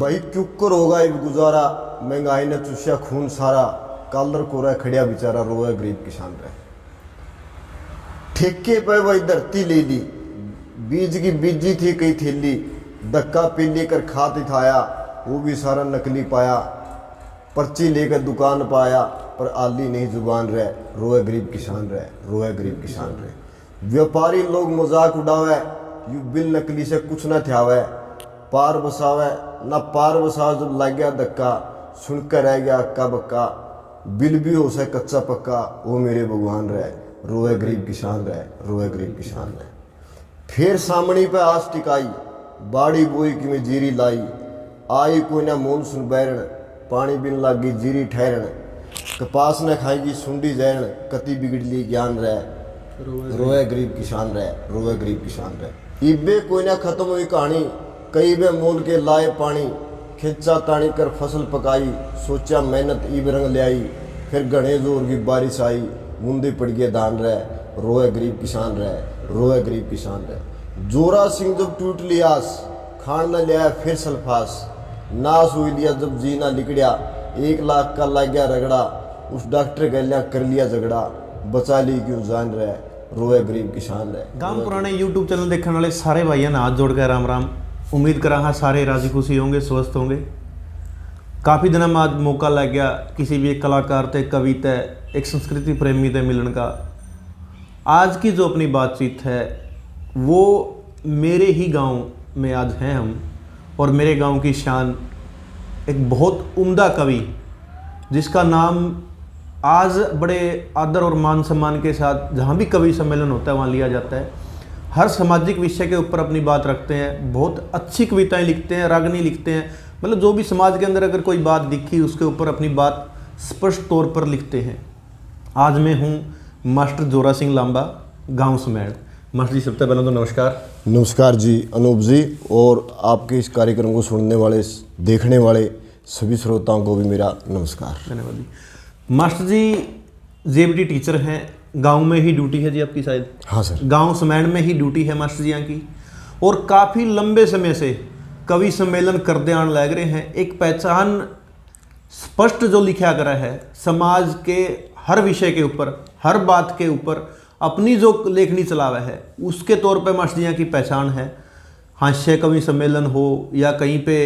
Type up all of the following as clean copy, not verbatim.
भाई क्यों होगा एक गुजारा, महंगाई ने चुस्या खून सारा, कालर कोरा खड़िया बेचारा रोए गरीब किसान रहे। ठेके पे वही धरती ले ली, बीज की बीजी थी कई थैली, धक्का पीली कर खात खाया, वो भी सारा नकली पाया, पर्ची लेकर दुकान पाया, पर आली नहीं जुबान रहे, रोए गरीब किसान रहे, रोए गरीब किसान रहे। व्यापारी लोग मजाक उड़ावे, यू बिल नकली से कुछ न ध्यावे, पार बसावे ना पार बसाव, जब लग गया धक्का, सुनकर रह गया अक्का बक्का, बिल भी हो सके कच्चा पक्का, वो मेरे भगवान रहे, रोए गरीब किसान रहे, रोए गरीब किसान रहे। फिर सामने पे आस टिकाई, बाड़ी बोई कि मैं जीरी लाई, आई कोई ना मानसून बैरण, पानी बिन लागी जीरी ठहरण, कपास न खाएगी सुंडी जैन, कति बिगड़ली ज्ञान रहे, रोए गरीब किसान रहे, रोए गरीब किसान रहे। इबे कोई ना खत्म हुई कहानी, कई बे मोल के लाए पानी, खिंचा तानी कर फसल पकाई, सोचा मेहनत ईब रंग ले आई, फिर घने जोर की बारिश आई, मुंदे पड़ गए धान रहे, रोए गरीब किसान रहे, रोए गरीब किसान रहे। जोरा सिंह जब टूट लियास, खान न लिया फिर सल्फास, नाश हुई लिया जब जीना लिकड़िया, 1 लाख का लग गया रगड़ा, उस डॉक्टर गलिया कर लिया झगड़ा, बचा ली क्यों जान रहे, रोए गरीब किसान रहे। गांव पुराने यूट्यूब चैनल देखने वाले सारे भाइयों ने हाथ जोड़ कर राम राम। उम्मीद करा हाँ सारे राजी खुशी होंगे, स्वस्थ होंगे। काफ़ी दिनों में आज मौका लग गया किसी भी एक कलाकार थे, कवि थे, एक संस्कृति प्रेमी थे मिलन का। आज की जो अपनी बातचीत है वो मेरे ही गांव में आज हैं हम, और मेरे गांव की शान एक बहुत उम्दा कवि जिसका नाम आज बड़े आदर और मान सम्मान के साथ जहाँ भी कवि सम्मेलन होता है वहाँ लिया जाता है। हर सामाजिक विषय के ऊपर अपनी बात रखते हैं, बहुत अच्छी कविताएं लिखते हैं, रागनी लिखते हैं, मतलब जो भी समाज के अंदर अगर कोई बात दिखी उसके ऊपर अपनी बात स्पष्ट तौर पर लिखते हैं। आज मैं हूँ मास्टर जोरा सिंह लांबा, गांव समेड़। मास्टर जी सबसे पहले तो नमस्कार। नमस्कार जी अनूप जी, और आपके इस कार्यक्रम को सुनने वाले देखने वाले सभी श्रोताओं को भी मेरा नमस्कार। धन्यवाद जी। मास्टर जी जेबीटी टीचर हैं, गांव में ही ड्यूटी है जी आपकी शायद? हाँ सर, गांव समेड़ में ही ड्यूटी है मास्टर जी यहाँ की, और काफ़ी लंबे समय से कवि सम्मेलन करते आने लग रहे हैं। एक पहचान स्पष्ट जो लिखा करा है समाज के हर विषय के ऊपर, हर बात के ऊपर अपनी जो लेखनी चलावा है उसके तौर पे मास्टर जी यहाँ की पहचान है। हास्य कवि सम्मेलन हो या कहीं पे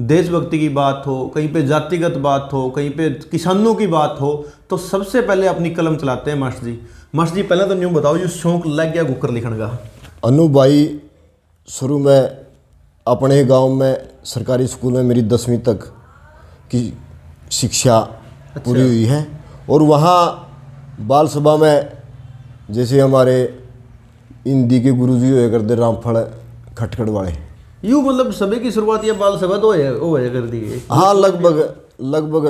देशभक्ति की बात हो, कहीं पे जातिगत बात हो, कहीं पे किसानों की बात हो, तो सबसे पहले अपनी कलम चलाते हैं मास्टर जी। मास्टर जी पहले तो यूँ बताओ, ये शौक लग गया गुकर लिखने का? अनूप भाई, शुरू में अपने गांव में सरकारी स्कूल में मेरी 10वीं तक की शिक्षा पूरी हुई है, और वहाँ बाल सभा में जैसे हमारे हिंदी के गुरुजी हुए करते रामफल खटखट वाले, यूँ मतलब सभी की शुरुआत ये बाल सभा तो है कर दी है। हाँ, लगभग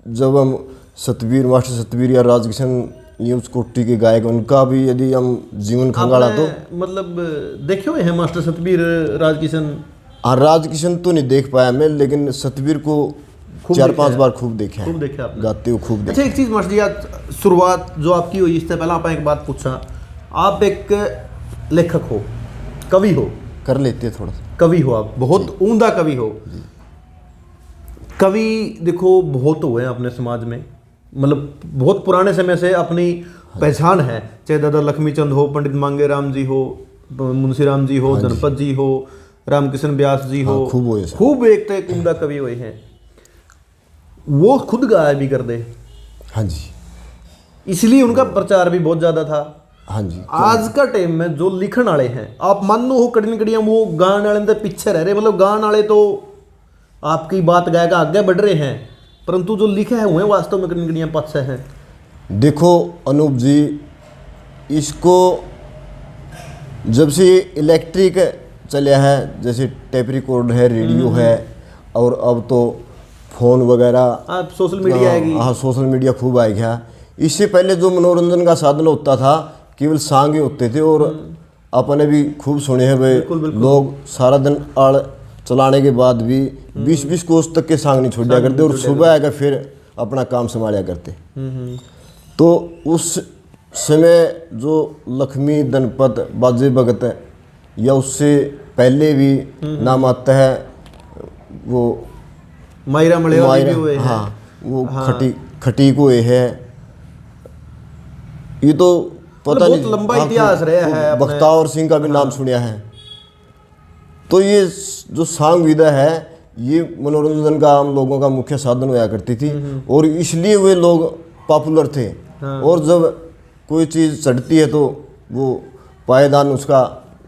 जब हम सतवीर, मास्टर सतवीर या राजकिशन ये उस कोटि के गायक, उनका भी यदि हम जीवन खंगाला तो मतलब देखे हुए हैं मास्टर सतवीर, राजकिशन? हाँ, राजकिशन तो नहीं देख पाया मैं, लेकिन सतवीर को 4-5 बार खूब देखा है, खूब देखा आपने? गाते हुए खूब देखा। अच्छा एक चीज़ मास्टर जी, आज शुरुआत जो आपकी हुई इससे पहले आप एक बात पूछा, आप एक लेखक हो, कवि हो, कर लेते हैं थोड़ा सा, कवि हो, आप बहुत उम्दा कवि हो। कवि देखो बहुत हुए हैं अपने समाज में, मतलब बहुत पुराने समय से अपनी पहचान है, चाहे दादा लक्ष्मीचंद हो, पंडित मांगे राम जी हो, मुंशी राम जी हो, धनपत जी हो, रामकृष्ण व्यास जी हो, खूब एक तो एक उम्दा कवि हुए हैं। वो खुद गाया भी कर दे, हाँ जी, इसलिए उनका प्रचार भी बहुत ज़्यादा था। हाँ जी। आज का टाइम में जो लिखण वाले हैं, आप मानो हो कड़िन कड़ियाँ वो गान वाले तो पीछे रह रहे, मतलब गान वाले तो आपकी बात गायका आगे बढ़ रहे हैं, परंतु जो लिखे हैं हुए वास्तव में कड़िन कड़ियाँ पीछे हैं। देखो अनूप जी, इसको जब से इलेक्ट्रिक चला है, जैसे टेप रिकॉर्ड है, रेडियो है, और अब तो फ़ोन वगैरह, आप सोशल मीडिया आएगी। हाँ, सोशल मीडिया खूब आ गया। इससे पहले जो मनोरंजन का साधन होता था केवल सांग ही होते थे, और अपने भी खूब सुने हैं भाई, लोग सारा दिन आड़ चलाने के बाद भी 20-20 कोस तक के सांग नहीं छोड़ा करते, और सुबह आएगा फिर अपना काम संभाला करते। तो उस समय जो लक्ष्मी, धनपत, बाजे भगत या उससे पहले भी नाम आता है वो मायरा मलयाली भी हुए हैं। हाँ वो हाँ। खटीक हुए है। ये तो पता मतलब नहीं बहुत लंबा हाँ, इतिहास रहा है अपने। बख्तावर सिंह का भी नाम सुना है। तो ये जो सांग विधा है ये मनोरंजन का आम लोगों का मुख्य साधन हुआ करती थी और इसलिए वे लोग पॉपुलर थे। हाँ। और जब कोई चीज़ चढ़ती है तो वो पायदान उसका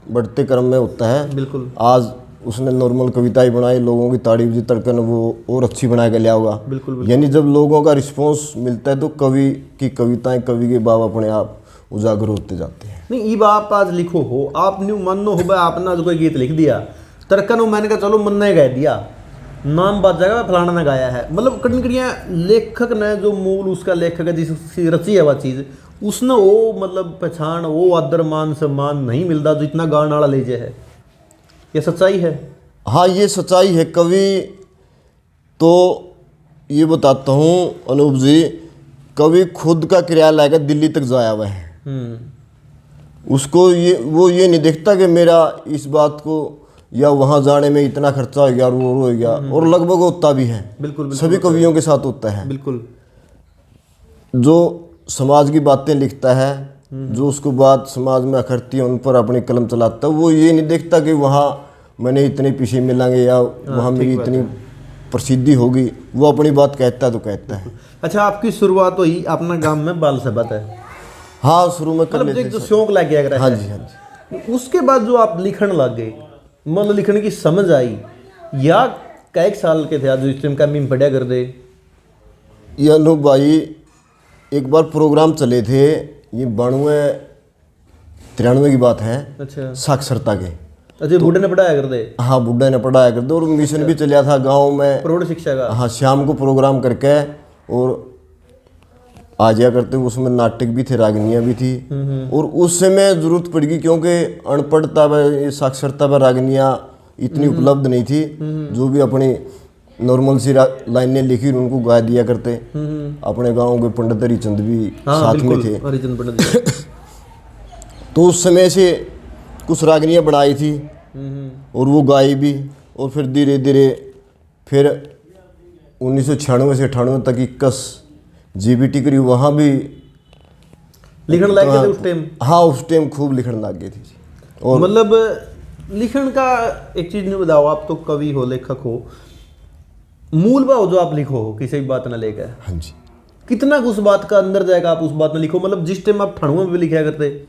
बढ़ते क्रम में होता है। बिल्कुल आज उसने नॉर्मल कविताएं बनाई, लोगों की ताड़ी जी तड़कन वो और अच्छी बना के लिया होगा। बिल्कुल यानी जब लोगों का रिस्पॉन्स मिलता है तो कवि की कविताएं, कवि के भाव अपने आप उजागर होते जाते हैं। नहीं, ये आप आज लिखो हो, आप न्यू मानो हो भाई, आपने आज कोई गीत लिख दिया तड़कन हो, मैंने कहा चलो मन ने गा दिया, नाम बात जाएगा फलाना ने गाया है। मतलब कड़ी कड़ियाँ लेखक ने जो मूल उसका लेखक है जिसकी रची है वह चीज़, उसने वो मतलब पहचान, वो आदर मान सम्मान नहीं मिलता जितना गाने वाला ले जाए है। ये सच्चाई है। हाँ ये सच्चाई है। कवि तो ये बताता हूँ अनूप जी, कवि खुद का किराया लाकर दिल्ली तक जाया हुआ है। उसको वो ये नहीं देखता कि मेरा इस बात को या वहाँ जाने में इतना खर्चा हो गया और वो हो गया, और लगभग होता भी है। बिल्कुल सभी कवियों के साथ होता है। बिल्कुल। जो समाज की बातें लिखता है, जो उसको बात समाज में अखरती है उन पर अपनी कलम चलाता है, वो ये नहीं देखता कि वहाँ मैंने इतने पीछे मिलेंगे या वहाँ मेरी इतनी प्रसिद्धि होगी। वो अपनी बात कहता है तो कहता है। अच्छा, आपकी शुरुआत हुई अपना गांव में बाल सभा है। हाँ शुरू में कर मतलब लेते एक जो शौक लग गया अगर हाँ जी हाँ जी। उसके बाद जो आप लिखण लग गए, मतलब लिखने की समझ आई, या कई साल के थे आज इस टाइम का मीम पढ़िया कर दे? ये अनूप भाई एक बार प्रोग्राम चले थे, ये 92-93 की बात है, अच्छा साक्षरता के। अच्छा, बूढ़े ने पढ़ाया कर दे? हाँ बुड्ढा ने पढ़ाया कर दे और मिशन भी चलिया था गांव में, प्रौढ़ शिक्षा का। हाँ शाम को प्रोग्राम करके और आ जाया करते। उसमें नाटक भी थे, रागनियाँ भी थी। और उस समय जरूरत पड़ गई क्योंकि अनपढ़ता व साक्षरता व रागनियाँ इतनी उपलब्ध नहीं थी। जो भी अपनी नॉर्मल सी लाइनें लिखी उनको गा दिया करते। अपने गांव के पंडित हरिचंद भी साथ में थे। हरिचंद पंडित। तो उस समय से कुछ रागनियाँ बनाई थी और वो गाई भी। और फिर धीरे धीरे फिर 1996 से 98 तक 21 जीबीटी करी, वहाँ भी लिखण लग गए थे उस टाइम? हाँ उस टाइम खूब लिखण लग गई थी। और मतलब लिखण का एक चीज नहीं बताओ, आप तो कवि हो, लेखक हो, मूल भाव जो आप लिखो हो किसी भी बात ना लेकर, हाँ जी, कितना उस बात का अंदर जाएगा आप उस बात में लिखो। मतलब जिस टाइम आप ठणुओं में भी लिखा करते,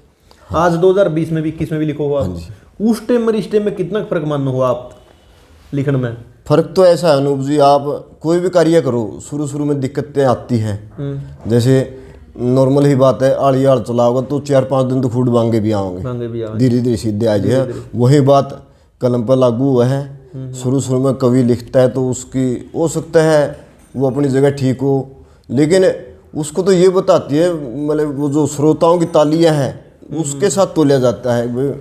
आज 2020 में भी 21 में भी लिखो हो आप, उस टाइम में इस टाइम में कितना फर्क मानो हो आप लिखण में? फर्क तो ऐसा है अनूप जी, आप कोई भी कार्य करो शुरू शुरू में दिक्कतें आती हैं। जैसे नॉर्मल ही बात है, आड़ चलाओगे तो 4-5 दिन तो खूड बांगे भी आओगे, धीरे धीरे सीधे आ जाए। वही बात कलम पर लागू हुआ है। शुरू शुरू में कवि लिखता है तो उसकी हो सकता है वो अपनी जगह ठीक हो, लेकिन उसको तो ये बताती है, मतलब वो जो श्रोताओं की तालियां हैं उसके साथ तोला जाता है।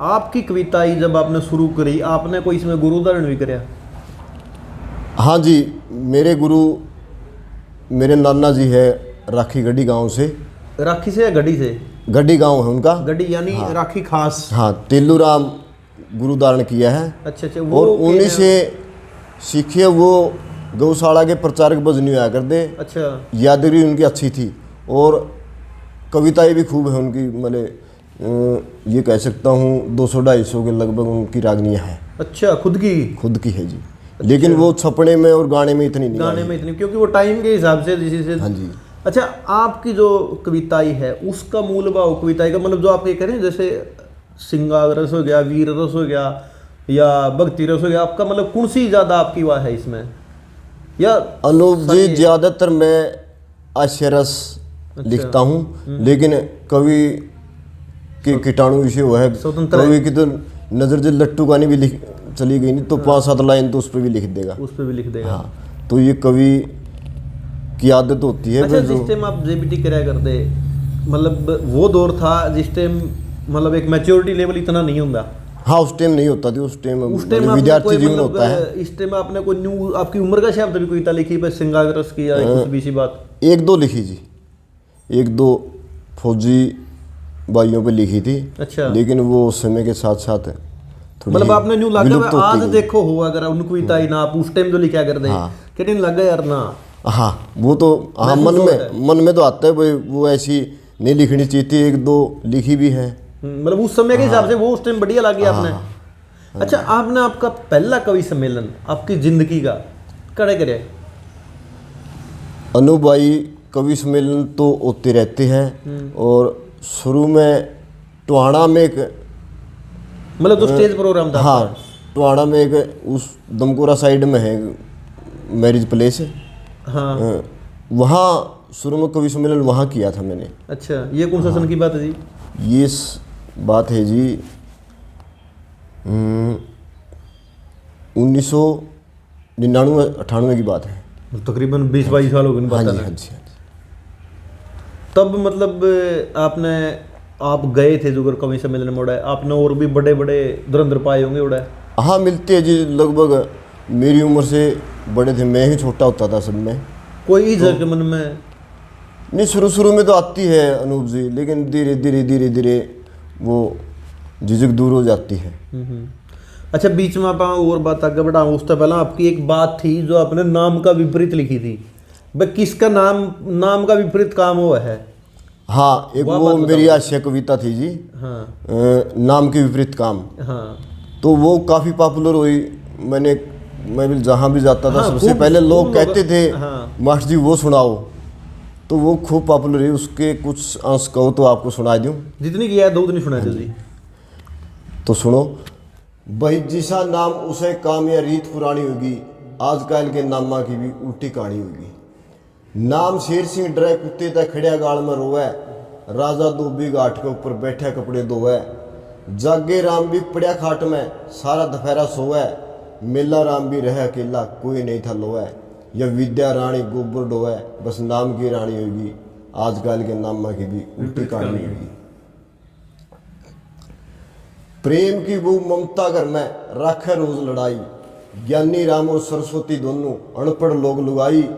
आपकी कविताई जब आपने शुरू करी, आपने कोई इसमें गुरु उदाहरण भी कराया? हाँ जी, मेरे गुरु मेरे नाना जी है राखी गढ़ी गांव से। राखी से या गढ़ी से? गढ़ी गांव है उनका। गढ़ी यानी हाँ। राखी खास। हाँ, तेलूराम गुरु धारण किया है। अच्छा अच्छा। और उन्हीं से सीखे। वो गौशाला के प्रचारक भजनी हुआ करते। अच्छा। यादगिरी उनकी अच्छी थी और कविताएं भी खूब है उनकी, मतलब ये कह सकता हूँ 200-250 के लगभग उनकी रागनियाँ हैं। अच्छा, खुद की है जी। अच्छा। लेकिन वो छपने में और गाने में इतनी नहीं, गाने में इतनी, क्योंकि वो टाइम के हिसाब से जिसे। हाँ जी। अच्छा, आपकी जो कविताई है उसका मूल भाव कविताई का, मतलब जो आप ये करें जैसे सिंगार रस हो गया, वीर रस हो गया या भक्ति रस हो गया, आपका मतलब कौन सी ज़्यादा आपकी वाह है इसमें? या अनूप जी ज़्यादातर मैं आशय रस लिखता हूँ, लेकिन कवि के कीटाणु विषय हुआ है। कवि की तो नजर जो लट्टू गानी भी लिख चली गई नहीं तो 5-7 लाइन तो उस पर भी लिख देगा। हाँ, तो ये कवि की आदत होती है। अच्छा, जिस टाइम आप जेबीटी कराया करते, मतलब वो दौर था जिस टाइम मतलब एक मैच्योरिटी लेवल इतना नहीं होता। हाँ, उस टाइम नहीं होता थी। उस टाइम विद्यार्थी जीवन होता है। इस टाइम आपने कोई न्यू आपकी उम्र का शब्द भी कविता लिखी पर सिंगार रस की या कुछ भी सी बात? 1-2 लिखी जी, 1-2 फौजी भाइयों पे लिखी थी। अच्छा। लेकिन वो समय के साथ साथ थोड़ी मतलब आपने न्यू लगा विलुप्त होती आज गई। देखो हो अगर उन कविता ही ना आप उस टाइम जो लिखा कर दे कि दिन लगा यार ना। हाँ वो तो हाँ मन में तो आता है भाई वो ऐसी नहीं लिखनी चाहिए थी, एक दो लिखी भी है। मतलब उस समय के हिसाब से वो उस टाइम बढ़िया लगी आपने। अच्छा आपने आपका पहला कवि सम्मेलन आपकी जिंदगी का कड़े करे? अनुभाई कवि सम्मेलन तो होते रहते हैं और शुरू में टोहाना में एक मतलब तो स्टेज प्रोग्राम था? हाँ टोहाना में एक उस दमकोरा साइड में है मैरिज प्लेस। हाँ वहाँ शुरू में कवि सम्मेलन वहाँ किया था मैंने। अच्छा ये कौन सा सन की बात है जी? ये बात है जी 1999-98 की बात है। तकरीबन 20-22 साल हो गए हाँ बात जी है। हाँ जी हाँ जी। तब मतलब आपने आप गए थे जो कवि सम्मेलन में उड़ा आपने और भी बड़े बड़े धुरंधर पाए होंगे उड़ा? हाँ मिलते हैं जी, लगभग मेरी उम्र से बड़े थे, मैं ही छोटा होता था सब में। कोई इज्जत के मन में नहीं शुरू में तो आती है अनूप जी, लेकिन धीरे वो झिझक दूर हो जाती है। अच्छा बीच में आप और बात आगे बढ़ाऊँ उससे पहले आपकी एक बात थी जो आपने नाम का विपरीत लिखी थी, भाई किसका नाम का विपरीत काम हुआ है? हाँ एक वो मेरी आशय कविता थी जी। हाँ नाम के विपरीत काम। हाँ तो वो काफ़ी पॉपुलर हुई। मैं भी जहाँ भी जाता था हाँ, सबसे खूब- पहले लोग खूब कहते थे हाँ। मास्टर जी वो सुनाओ, तो वो खूब पॉपुलर हुई। उसके कुछ अंश कहो तो आपको सुना दूँ। जितनी की है दो नहीं सुना जी। तो सुनो। भाई जिसा नाम उसे काम या रीत पुरानी होगी, आजकल के नामा की भी उल्टी कहानी होगी। नाम शेर सिंह डरे कुत्ते तक खड़िया गाल में रोवे, राजा धोबी घाट के ऊपर बैठे कपड़े धोवे। जागे राम भी पड़िया खाट में सारा दोपहरा सोवे, मेला राम भी रहे अकेला कोई नहीं था लोवे। या विद्या रानी गोबर डोवे, बस नाम की रानी होगी, आजकल के नामा की भी उल्टी कहानी होगी। प्रेम की वो ममता घर में राखे रोज लड़ाई, ज्ञानी राम और सरस्वती दोनों अनपढ़ लोग लुगाई।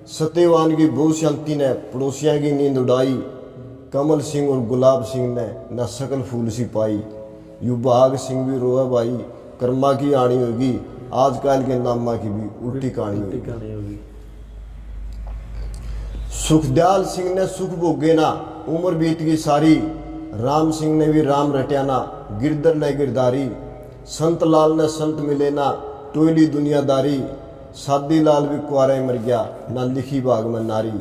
सत्यवान की बहु शांति ने पड़ोसिया की नींद उड़ाई, कमल सिंह और गुलाब सिंह ने न सकल फूल सी पाई। युभाग सिंह भी रोए भाई, कर्मा की आनी होगी, आजकल के नामा की भी उल्टी कहानी होगी। सुखदयाल सिंह ने सुख भोगे ना उम्र बीत गई सारी, राम सिंह ने भी राम रट्याना गिरधर ने गिरधारी। संत लाल ने संत मिले ना टोयली दुनियादारी, सादी लाल भी कुआरे मर गया ना लिखी बाग में नारी।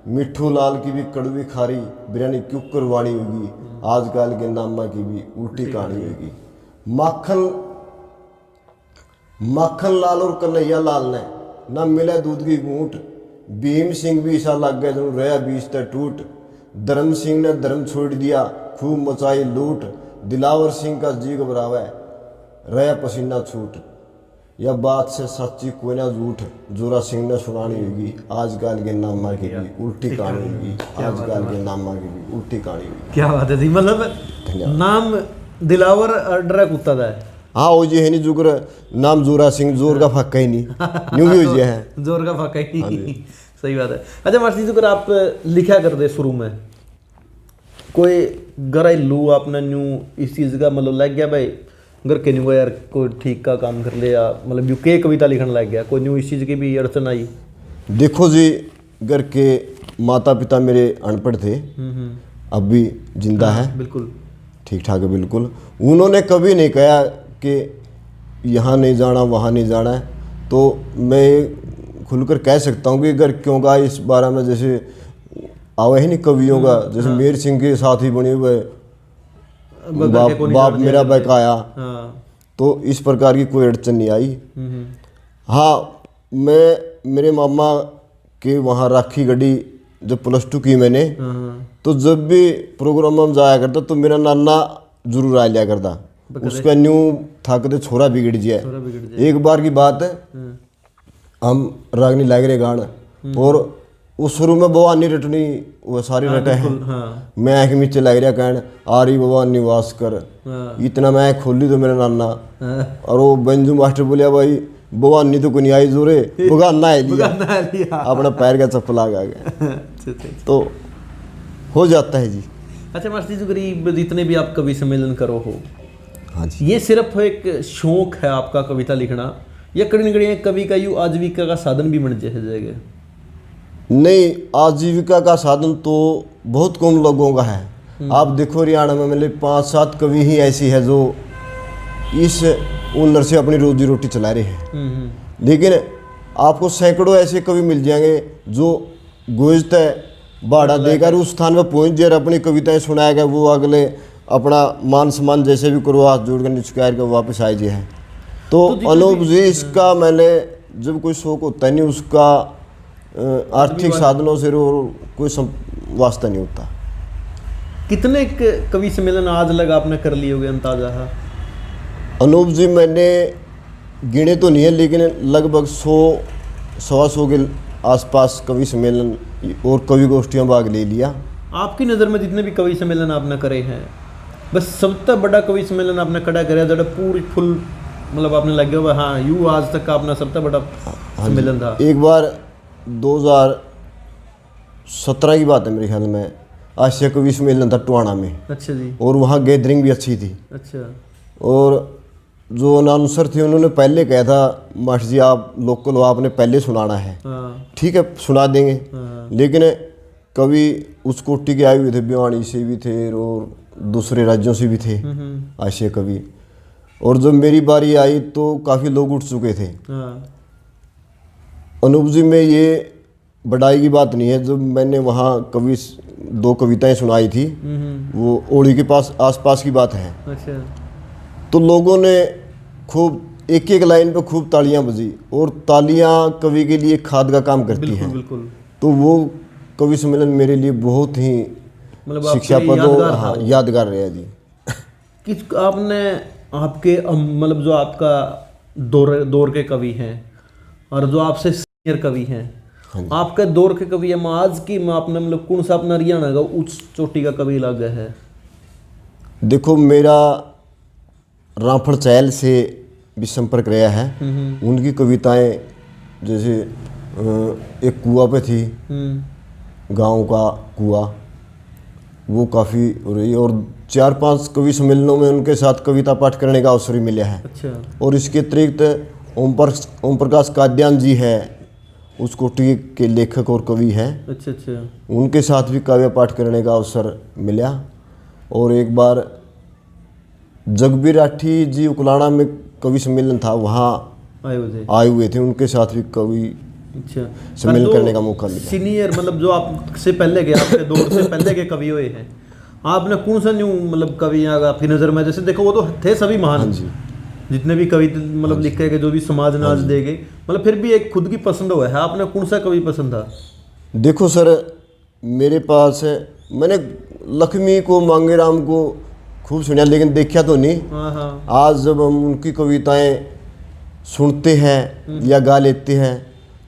मिठू लाल की भी कड़वी खारी, बिरयानी क्यों करवानी होगी, आजकल के नामा की भी उल्टी कहानी होगी। माखन लाल और कन्हैया लाल ने न मिले दूध की घूंट, भीम सिंह भी ऐसा लग गया जो रहा बीच तक टूट। धर्म सिंह ने धर्म छोड़ दिया खूब मचाई लूट, दिलावर सिंह का जी घबरावे रहा पसीना छूट। यह बात से सच्ची कोई ना झूठ, जोरा सिंह ने सुनानी होगी, आजकल के नामा की भी उल्टी कहानी होगी, आजकल के नामा की भी उल्टी कहानी होगी। क्या बात है जी, मतलब नाम दिलावर डरा कुत्ता था। हाँ वो जी है नहीं जुगर नाम जोरा सिंह, जोर का फाका ही नहीं न्यू भी हो है जोर का फाका ही नहीं। सही बात है। अच्छा मास्टर जी अगर आप लिखा कर दे शुरू में कोई घरेलू आपने न्यू इस चीज़ का मतलब लग गया भाई घर के न्यू यार कोई ठीक का काम कर लिया, मतलब यू के कविता लिखने लग गया, कोई न्यू इस चीज़ की भी अड़चन आई? देखो जी घर के माता पिता मेरे अनपढ़ थे, अब भी जिंदा है, बिल्कुल ठीक ठाक है बिल्कुल। उन्होंने कभी नहीं कहा कि यहाँ नहीं जाना वहाँ नहीं जाना है। तो मैं खुलकर कह सकता हूँ कि अगर क्यों का इस बारे में जैसे आवे ही नहीं कवियों का, जैसे मेर सिंह के साथ ही बने हुए बाप मेरा बकाया, तो इस प्रकार की कोई अड़चन नहीं आई। हाँ मैं मेरे मामा के वहाँ राखी गढ़ी जब +2 की मैंने, तो जब भी प्रोग्राम में जाया करता तो मेरा नाना जरूर आ लिया करता। उसका न्यू था कि छोरा बिगड़ जाए। एक बार की बात है, हम रागनी लाग रहे गान और उस शुरू में भवानी रटनी वो सारी रटे हैं। मैं आँख नीचे लग रहा कहन आ रही भवानी वास कर, इतना मैं खोली तो मेरा नाना और वो बंजू मास्टर बोलिया भाई भवानी तो कोई आई जोरे भगाना है लिया अपना पैर का चप्पल आ गया तो हो जाता है जी। अच्छा मास्टर जी गरीब जितने भी आप कवि सम्मेलन करो हो, हाँ जी। ये सिर्फ एक शौक है आपका कविता लिखना, या कड़ी न कड़ी कवि का यूँ आजीविका का साधन भी बन जाएगा? नहीं, आजीविका का साधन तो बहुत कम लोगों का है। आप देखो हरियाणा में मतलब 5-7 कवि ही ऐसी है जो इस हुनर से अपनी रोजी रोटी चला रहे हैं। लेकिन आपको सैकड़ों ऐसे कवि मिल जाएंगे जो गोजत भाड़ा देकर उस स्थान पर पहुंच जाए, अपनी कविताएं सुनाएगा, वो अगले अपना मान सम्मान जैसे भी करो हाथ जोड़ कर निचकार कर वापस आए जी है। तो अनूप जी, इसका मैंने जब कोई शौक होता नहीं उसका आर्थिक साधनों से कोई वास्ता नहीं होता। कितने कवि सम्मेलन आज लग आपने कर लिए होगे अंदाजा है? अनूप जी, मैंने गिने तो नहीं है लेकिन लगभग 100-125 के आसपास कवि सम्मेलन और कवि गोष्ठियों भाग ले लिया। आपकी नज़र में जितने भी कवि सम्मेलन आपने करे हैं, बस सबसे बड़ा कवि सम्मेलन आपने खड़ा कराया जो पूरी फुल मतलब आपने लगे हुआ हाँ यूँ आज तक का अपना सबसे बड़ा सम्मेलन था? एक बार 2017 की बात है मेरे ख्याल में, आशिया कवि सम्मेलन था टोहाना में। अच्छा जी। और वहाँ गैदरिंग भी अच्छी थी। अच्छा। और जो अनाउंसर थे उन्होंने पहले कहा था, मास्टर जी आप लोकल हो, आपने पहले सुनाना है। हाँ। ठीक है, सुना देंगे। हाँ। लेकिन कवि उस कोटि के आए हुए थे, भिवानी से भी थे और दूसरे राज्यों से भी थे आशिया कवि। और जब मेरी बारी आई तो काफ़ी लोग उठ चुके थे। हाँ। अनूप जी, में ये बड़ाई की बात नहीं है, जब मैंने वहाँ 2 कविताएं सुनाई थी, वो ओड़ी के पास आसपास की बात है। अच्छा। तो लोगों ने खूब एक लाइन पे खूब तालियां बजी, और तालियां कवि के लिए खाद का काम करती हैं। बिल्कुल। तो वो कवि सम्मेलन मेरे लिए बहुत ही मतलब शिक्षाप्रद हाँ यादगार रहा जी। किस आपने आपके मतलब जो आपका दौर के कवि हैं और जो आपसे सीनियर कवि हैं, आपके दौर के कवि हम आज की में आपने मतलब कौन सा अपना हरियाणा का उच्च चोटी का कवि लगा है? देखो, मेरा रामफल चहल से भी संपर्क रहा है। उनकी कविताएं जैसे एक कुआं पे थी, गांव का कुआं, वो काफ़ी हो रही है। और 4-5 कवि सम्मेलनों में उनके साथ कविता पाठ करने का अवसर भी मिला है। अच्छा। और इसके अतिरिक्त ओम प्रकाश काद्यान जी है, उस कोटि के लेखक और कवि हैं। अच्छा अच्छा। उनके साथ भी काव्य पाठ करने का अवसर मिला। और एक बार जगबीर राठी जी उकलाना में कवि सम्मेलन था, वहाँ आए हुए थे, उनके साथ भी कवि अच्छा सम्मेलन करने का मौका मिला। सीनियर मतलब जो आपसे पहले के आपके दौर से पहले के कवि हुए हैं, आपने कौन सा न्यू मतलब कवि आपकी नज़र में? जैसे देखो वो तो थे सभी महान। हाँ जी। जितने भी कवि मतलब लिखे गए, जो भी समाज नाज दे गए, मतलब फिर भी एक खुद की पसंद हुआ है, आपने कौन सा कवि पसंद था? देखो सर, मेरे पास मैंने लक्ष्मी को, मांगेराम को खूब सुना, लेकिन देखा तो नहीं। हाँ हाँ। आज जब हम उनकी कविताएं सुनते हैं या गा लेते हैं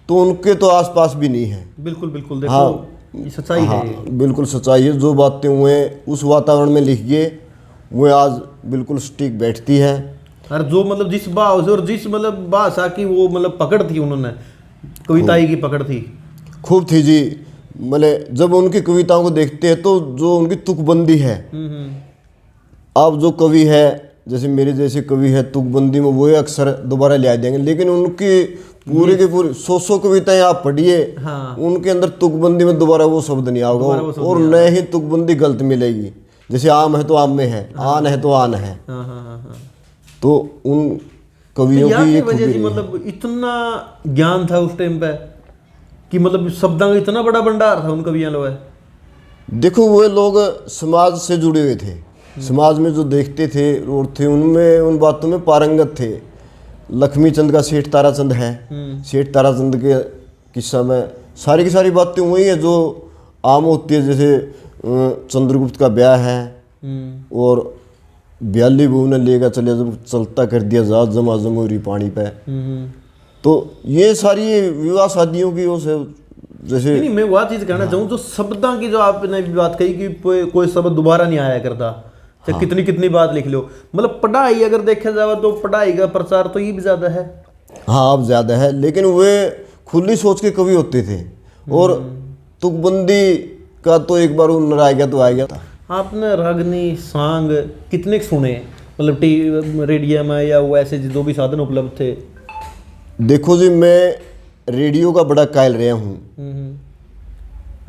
तो उनके तो आसपास भी नहीं है। बिल्कुल बिल्कुल। देखो हाँ, ये सच्चाई है। बिल्कुल सच्चाई है। जो बातें हुए उस वातावरण में लिख गए वो आज बिल्कुल स्टिक बैठती है। और जो मतलब जिस भाव से और जिस मतलब भाषा की वो मतलब पकड़ थी, उन्होंने कविताई की पकड़ थी, खूब थी जी। मतलब जब उनकी कविताओं को देखते हैं तो जो उनकी तुकबंदी है, आप जो कवि है जैसे मेरे जैसे कवि है, तुकबंदी में वो अक्सर दोबारा ले देंगे, लेकिन उनकी पूरी की पूरी 100 कविताएं आप पढ़िए। हाँ। उनके अंदर तुकबंदी में दोबारा वो शब्द नहीं आएगा, और न ही तुकबंदी गलत मिलेगी। जैसे आम है तो आम में है, आन है तो आन है। तो उन कवियों की ये वजह से मतलब इतना ज्ञान था उस टाइम पे कि मतलब शब्दों का इतना बड़ा भंडार था उन कवियों लोग। देखो, वो लोग समाज से जुड़े हुए थे, समाज में जो देखते थे और थे उनमें उन बातों में पारंगत थे। लक्ष्मी चंद का सेठ ताराचंद है, सेठ ताराचंद के किस्सा में सारी की सारी बातें वही है जो आम होती है। जैसे चंद्रगुप्त का ब्याह है और ब्याली बहू ने लेकर चले, जब चलता कर दिया जहाज जमा जमूरी पानी पे। तो ये सारी विवाह शादियों की वो से जैसे नहीं, मैं वह चीज़ कहना चाहूँ जो शब्दों की जो आपने बात कही कि कोई शब्द दोबारा नहीं आया करता, चाहे कितनी कितनी बात लिख लो। मतलब पढ़ाई अगर देखा जाए तो पढ़ाई का प्रचार तो ये भी ज़्यादा है। हाँ, अब ज़्यादा है, लेकिन वे खुली सोच के कवि होते थे। और तुकबंदी का तो एक बार उन्नर आ गया तो आ गया था। आपने रागनी सांग कितने सुने मतलब रेडियो में या वैसे जो भी साधन उपलब्ध थे? देखो जी, मैं रेडियो का बड़ा कायल रहा हूँ।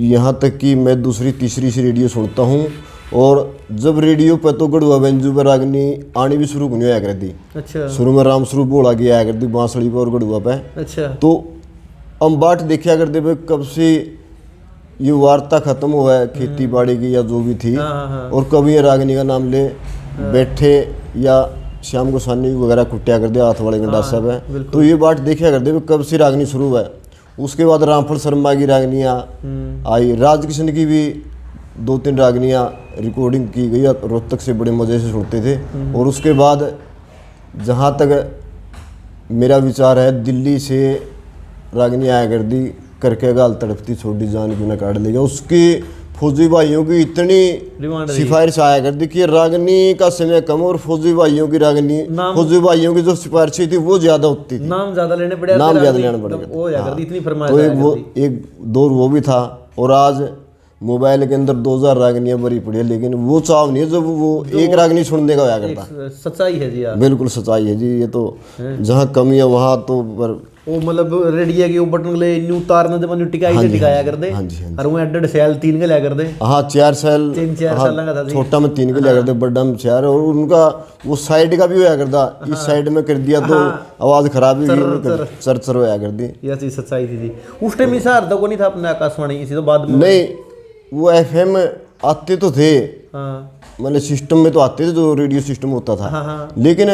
यहाँ तक कि मैं दूसरी तीसरी से रेडियो सुनता हूँ, और जब रेडियो पे तो गढ़वा बेंजू पर रागनी आनी भी शुरू नहीं होया करती। अच्छा। शुरू में राम स्वरूप बोला गया आया करती बांसुरी पे और गढ़वा पे। अच्छा। तो हम बाट देखा करते भाई कब से ये वार्ता खत्म हुआ है खेती बाड़ी की या जो भी थी, और कभी ये रागनी का नाम ले बैठे या शाम को सानी वगैरह कुटिया कर दिया हाथ वाले गंडासा पे। तो ये बात देखा करते भाई कब से रागनी शुरू हुआ है। उसके बाद रामफल शर्मा की रागनियाँ आई, राजकिशन की भी 2-3 रागनियाँ रिकॉर्डिंग की गई, रोहतक से बड़े मज़े से सुनते थे। और उसके बाद जहाँ तक मेरा विचार है, दिल्ली से रागनी आया कर दी करके गाल तड़पती छोटी जान क्यों न काट लेगा, उसकी फौजी भाइयों की इतनी सिफारिश आया कर दी कि रागनी का समय कम और फौजी भाइयों की रागनी, फौजी भाइयों की जो सिफारिश थी वो ज़्यादा होती थी, नाम ज़्यादा लेने पड़े, नाम ज़्यादा लेना पड़ेगा। तो एक दौर वो भी था। और आज मोबाइल के अंदर 2000 रागनियां भरी पड़ी है, लेकिन वो चाव नहीं है जब वो एक रागनी सुनने का होया करता। सच्चाई है जी यार, बिल्कुल सच्चाई है जी। ये तो जहाँ कमी है वहाँ तो पर वो मतलब रेडियो के बटन ले न्यू तारने दे न्यू टिकाई से टिकाया कर दे। हाँ जी, हाँ जी। और वो 1.5 साल 3 के लिया कर दे। हाँ 4 साल 3-4 साल लगा था। छोटा में 3 के लिया करते, बड़ा में 4। और उनका वो साइड का भी होया करता, इस साइड में कर दिया तो आवाज खराब ही चर चर होया कर दी। ये चीज सच्चाई थी जी। उस टाइम इसा अर्थ को नहीं था अपने आकाशवाणी, इसी तो बाद में नहीं वो FM आते तो थे, मतलब सिस्टम में तो आते थे जो रेडियो सिस्टम होता था, लेकिन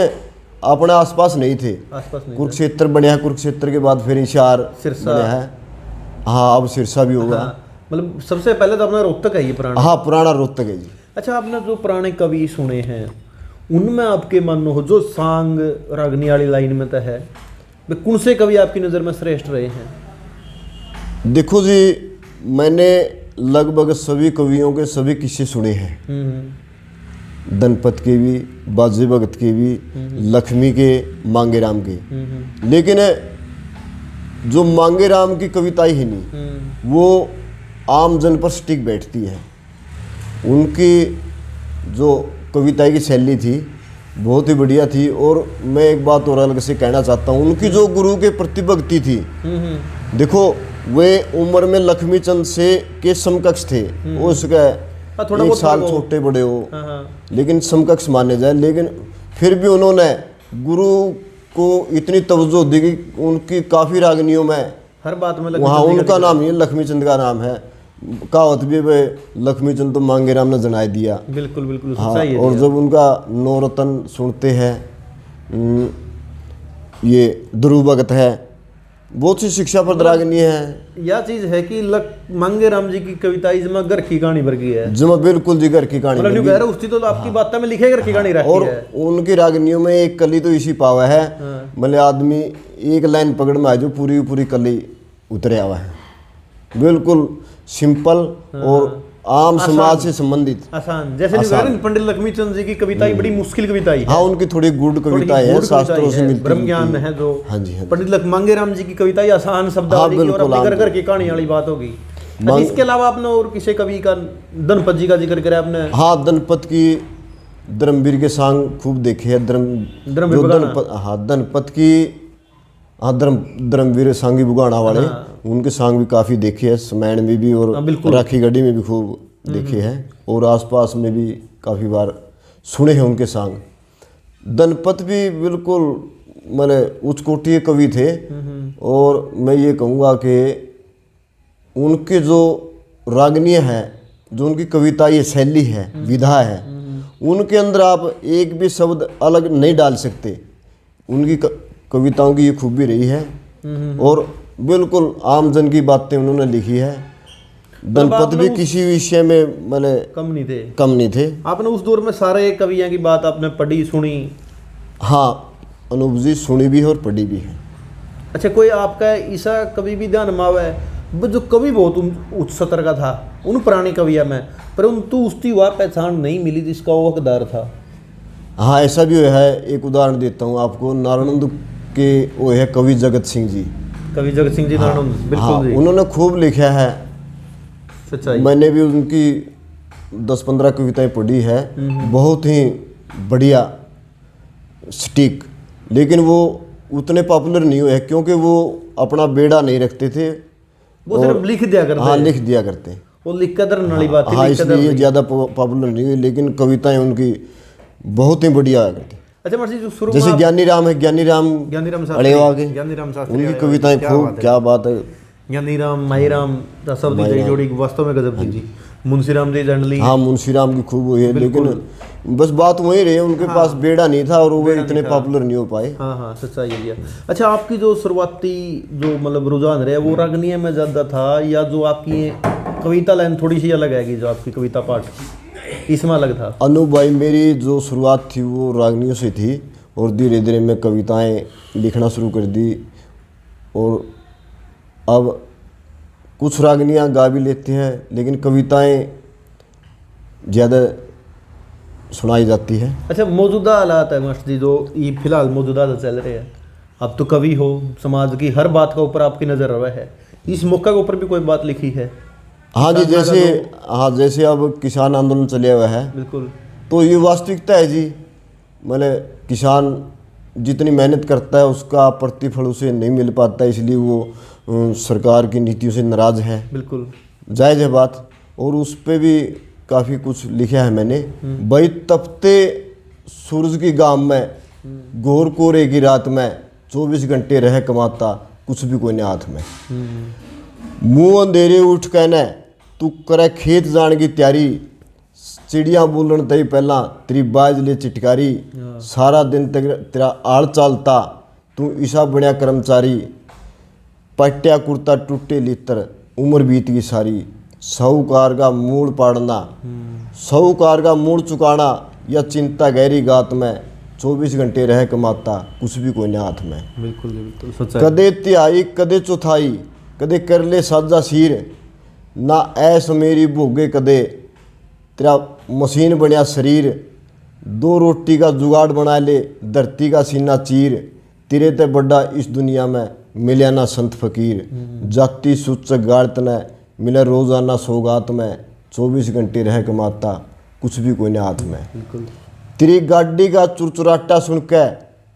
अपने आसपास नहीं थे। कुरुक्षेत्र बनया, कुरुक्षेत्र के बाद फिर हिसार बनया है। हाँ अब सिरसा भी होगा। मतलब सबसे पहले तो अपना रोहतक है ये पुराना। हाँ पुराना रोहतक है जी। अच्छा, आपने जो पुराने कवि सुने हैं उनमें आपके मन हो जो सांग रागनी वाली लाइन में तो है, कौन से कवि आपकी नज़र में श्रेष्ठ रहे हैं? देखो जी, मैंने लगभग सभी कवियों के सभी किस्से सुने हैं। धनपत के भी, बाजे भगत के भी, लक्ष्मी के, मांगेराम के। लेकिन जो मांगेराम की कविताएं ही नहीं, वो आम जन पर स्टिक बैठती है। उनकी जो कविताएं की शैली थी बहुत ही बढ़िया थी। और मैं एक बात और अलग से कहना चाहता हूँ, उनकी जो गुरु के प्रति भक्ति थी, देखो वे उम्र में लक्ष्मीचंद से के समकक्ष थे। वो उसका 1 साल छोटे बड़े हो, लेकिन समकक्ष माने जाए। लेकिन फिर भी उन्होंने गुरु को इतनी तवज्जो दी कि उनकी काफ़ी रागनियों में हर बात में वहाँ उनका नाम नहीं है, लक्ष्मीचंद का नाम है। कहावत भी वे लक्ष्मीचंद तो मांगेराम ने जनाए दिया। बिल्कुल बिल्कुल हाँ। और जब उनका नौरतन सुनते हैं, ये ध्रुव भगत है, बहुत सी शिक्षा पर रागनी है। यह चीज है कि मांगेराम जी की कविता इसमें घर की कहानी भर गई है। जमा बिल्कुल जी घर की कहानी मतलब न्यू कह रहा उसकी तो आपकी बातें में लिखे घर की कहानी रहती और है। उनकी रागनियों में एक कली तो इसी पावा है, मतलब आदमी एक लाइन पकड़ में आ जो पूरी पूरी कली उतरे हुआ है। बिल्कुल सिंपल और आम समाज से संबंधित, आसान। जैसे पंडित लक्ष्मीचंद जी की कविताएं बड़ी मुश्किल कविताएं है। हाँ उनकी थोड़ी गुड़ कविताएं हैं, शास्त्रों से मिलती, ब्रह्म ज्ञान में है जो। हाँ जी, हाँ। पंडित मांगेराम जी की कविताएं आसान शब्दावली की और अपनी घर घर की कहानी वाली बात होगी। इसके अलावा आपने और किसी कवि का, धनपत जी का जिक्र करा आपने? हाँ धनपत की धर्मवीर के सांग खूब देखे हैं। धनपत की हाँ धर्मवीर सांगी बुगाना वाले, उनके सांग भी काफ़ी देखे हैं, समैण में भी और राखी गढ़ी में भी खूब देखे हैं, और आसपास में भी काफ़ी बार सुने हैं उनके सांग। धनपत भी बिल्कुल मैंने उच्च कोटि के कवि थे। और मैं ये कहूँगा कि उनके जो रागनियाँ हैं, जो उनकी कविता ये शैली है, विधा है, उनके अंदर आप एक भी शब्द अलग नहीं डाल सकते। उनकी कविताओं की ये खूबी रही है। और बिल्कुल आम जन की बातें उन्होंने लिखी है। धनपत भी किसी विषय में मतलब कम नहीं थे। आपने उस दौर में सारे कवियों की बात आपने पढ़ी सुनी? हाँ अनूप जी सुनी भी है और पढ़ी भी है। अच्छा, कोई आपका ऐसा कवि भी ध्यान में आवे जो कवि बहुत उच्च स्तर का था उन पुराने कवियों में, परंतु उसकी वह पहचान नहीं मिली जिसका वो हकदार था? हाँ ऐसा भी है। एक उदाहरण देता हूँ आपको, नारायण के वो है कवि जगत सिंह जी। कवि जगत सिंह जी नारायण, बिल्कुल। हाँ, उन्होंने खूब लिखा है। सच्चाई। मैंने भी उनकी 10-15 कविताएं पढ़ी है, बहुत ही बढ़िया स्टिक, लेकिन वो उतने पॉपुलर नहीं हुए क्योंकि वो अपना बेड़ा नहीं रखते थे। वो सिर्फ लिख दिया करते हाँ, हैं। लिख दिया करते हैं। वो लिख कर वाली बात थी, हाँ, लिख कदर इसलिए नहीं। ज़्यादा पॉपुलर नहीं हुई, लेकिन कविताएं उनकी बहुत ही बढ़िया आया करती। अच्छा मर्सी, जो शुरू जैसे में ज्ञानी राम है, ज्ञानी राम अड़ेवा के, ज्ञानी राम शास्त्री उनकी अड़ेवा, कविताएं खूब, क्या बात है। ज्ञानी राम, माही राम सब दी गई जोड़ी वास्तव में गजब थी जी। मुंशी राम जी जंडली, हाँ, मुंशी राम की खूब हुई है, लेकिन बस बात वही रही, उनके पास बेड़ा नहीं था और वो इतने पॉपुलर नहीं हो पाए। हाँ हाँ, सच्चाई है भैया। अच्छा, आपकी जो शुरुआती जो मतलब रुझान रहे वो रागनीय में ज़्यादा था, या जो आपकी कविता लाइन थोड़ी सी अलग है कि जो आपकी कविता पाठ इसमें अलग था? अनु भाई, मेरी जो शुरुआत थी वो रागनियों से थी और धीरे धीरे मैं कविताएं लिखना शुरू कर दी, और अब कुछ रागनियाँ गा भी लेते हैं, लेकिन कविताएं ज़्यादा सुनाई जाती है। अच्छा, मौजूदा हालात है मास्टर जी, जो ये फिलहाल मौजूदा जो चल रहे हैं, आप तो कवि हो, समाज की हर बात का ऊपर आपकी नज़र रहा है, इस मौका के ऊपर भी कोई बात लिखी है? हाँ जी, जैसे अब किसान आंदोलन चले हुआ है, बिल्कुल, तो ये वास्तविकता है जी। मतलब किसान जितनी मेहनत करता है उसका प्रतिफल उसे नहीं मिल पाता, इसलिए वो सरकार की नीतियों से नाराज़ है। बिल्कुल जायज़ है बात, और उस पर भी काफ़ी कुछ लिखा है मैंने। भाई तपते सूरज की गाम में, घोर कोरे की रात में, 24 घंटे रह कमाता, कुछ भी कोई नहीं हाथ में। मुँह अंधेरे उठ कहना तू करे खेत जान की तैयारी, चिड़िया बोलन तई पहला तेरी बाज ले चिटकारी, सारा दिन तक तेरा आड़ चालता, तू ईसा बनया कर्मचारी, पट्या कुर्ता टूटे लित्र, उम्र बीत गई सारी, साहूकार का मूड पाड़ना, साहूकार का मूड चुकाना, या चिंता गहरी गात में, 24 घंटे रह कमाता, कुछ भी कोई नहीं हाथ में। बिल्कुल बिल्कुल सच्चाई। कदे तिहाई कदे चौथाई, कदे कर ले साजा सीर, ना ऐस मेरी भोगे कदे, तेरा मशीन बनया शरीर, 2 रोटी का जुगाड़ बना ले, धरती का सीना चीर, तेरे ते बड़ा इस दुनिया में मिले ना संत फकीर, जाति सुच गाड़त ने मिले रोजाना सौगात में, 24 घंटे रह कमाता, कुछ भी कोई नहीं हाथ में। बिल्कुल, तेरी गाड़ी का चुरचुराटा सुन के